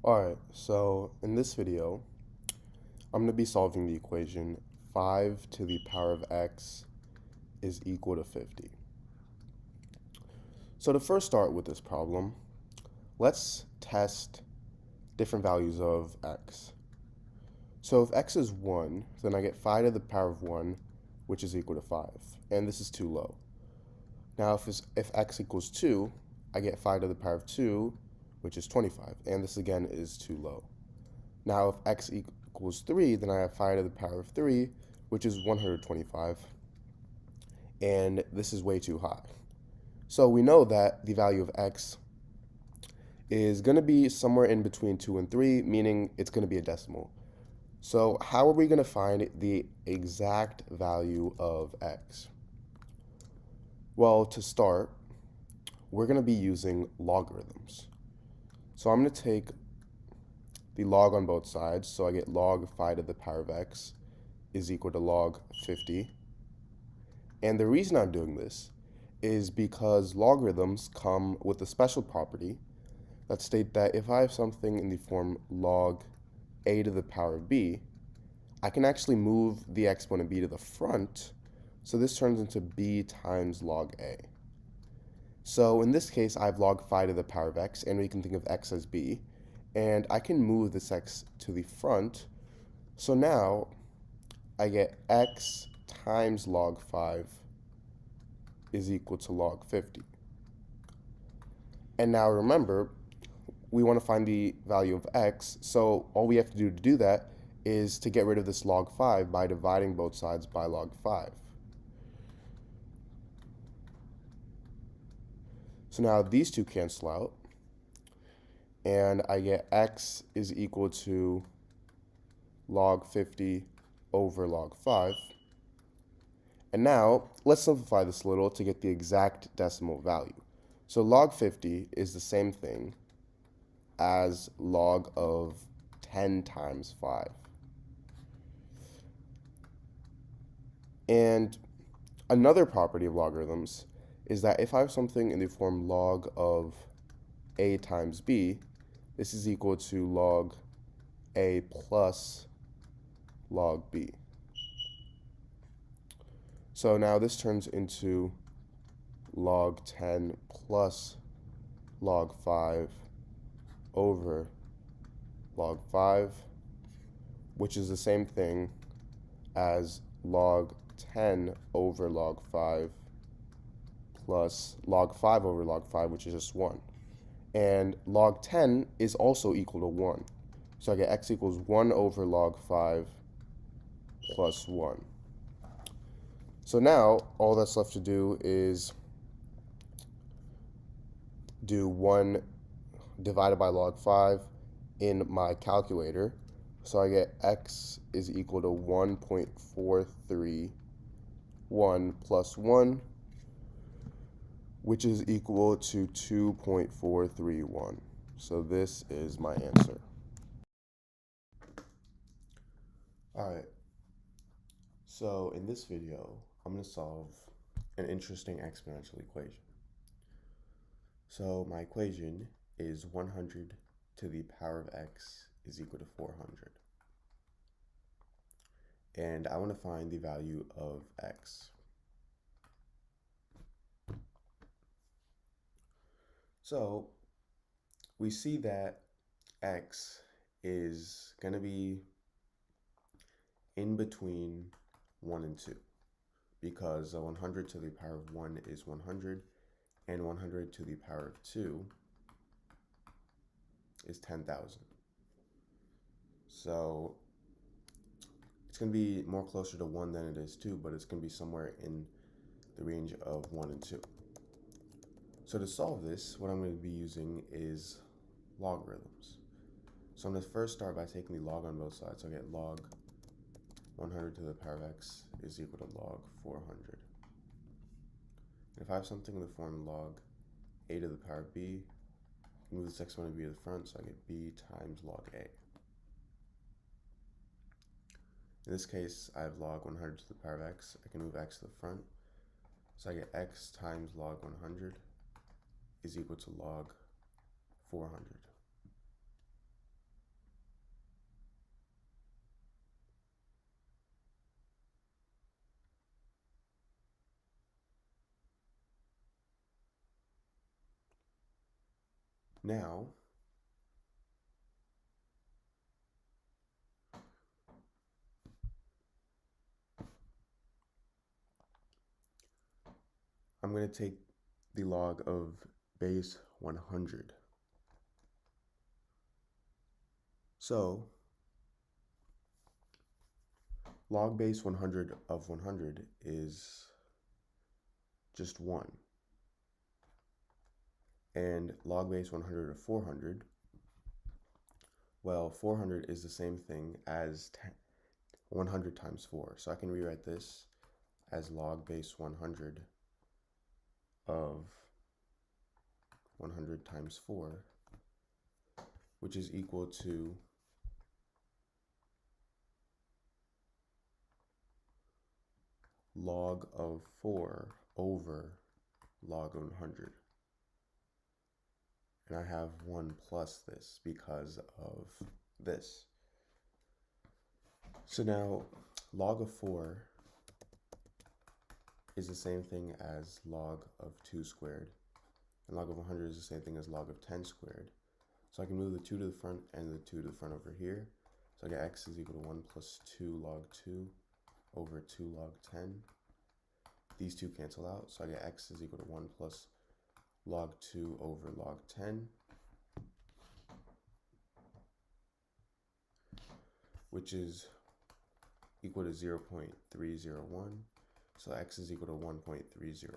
Alright, so in this video, I'm going to be solving the equation 5 to the power of x is equal to 50. So to first start with this problem, let's test different values of x. So if x is 1, then I get 5 to the power of 1, which is equal to 5, and this is too low. Now if x equals 2, I get 5 to the power of 2, which is 25, and this again is too low. Now if x equals 3, then I have 5 to the power of 3, which is 125, and this is way too high. So we know that the value of x is going to be somewhere in between 2 and 3, meaning it's going to be a decimal. So how are we going to find the exact value of x? Well, to start, we're going to be using logarithms. So I'm going to take the log on both sides, so I get log 5 to the power of x is equal to log 50. And the reason I'm doing this is because logarithms come with a special property that state that if I have something in the form log a to the power of b, I can actually move the exponent b to the front, so this turns into b times log a. So in this case, I have log 5 to the power of x, and we can think of x as b, and I can move this x to the front, so now I get x times log 5 is equal to log 50. And now remember, we want to find the value of x, so all we have to do that is to get rid of this log 5 by dividing both sides by log 5. So now these two cancel out, and I get x is equal to log 50 over log 5. And now let's simplify this a little to get the exact decimal value. So log 50 is the same thing as log of 10 times 5. And another property of logarithms is that if I have something in the form log of a times b, this is equal to log a plus log b. So now this turns into log 10 plus log 5 over log 5, which is the same thing as log 10 over log 5 plus log 5 over log 5, which is just 1. And log 10 is also equal to 1. So I get x equals 1 over log 5 plus 1. So now all that's left to do is do 1 divided by log 5 in my calculator. So I get x is equal to 1.431 plus 1, which is equal to 2.431. So this is my answer. Alright, so in this video, I'm going to solve an interesting exponential equation. So my equation is 100 to the power of x is equal to 400. And I want to find the value of x. So we see that x is going to be in between 1 and 2, because 100 to the power of 1 is 100, and 100 to the power of 2 is 10,000. So it's going to be more closer to 1 than it is 2, but it's going to be somewhere in the range of 1 and 2. So to solve this, what I'm going to be using is logarithms. So I'm going to first start by taking the log on both sides. So I get log 100 to the power of x is equal to log 400. And if I have something in the form log a to the power of b, move this exponent b to the front, so I get b times log a. In this case, I have log 100 to the power of x. I can move x to the front, so I get x times log 100 is equal to log 400. Now, I'm going to take the log of base 100. So, log base 100 of 100 is just 1. And log base 100 of 400, well, 400 is the same thing as 100 times 4. So I can rewrite this as log base 100 of 100 times 4, which is equal to log of 4 over log of 100. And I have 1 plus this because of this. So now log of 4 is the same thing as log of 2 squared. And log of 100 is the same thing as log of 10 squared. So I can move the 2 to the front and the 2 to the front over here. So I get x is equal to 1 plus 2 log 2 over 2 log 10. These two cancel out, so I get x is equal to 1 plus log 2 over log 10, which is equal to 0.301. So x is equal to 1.301.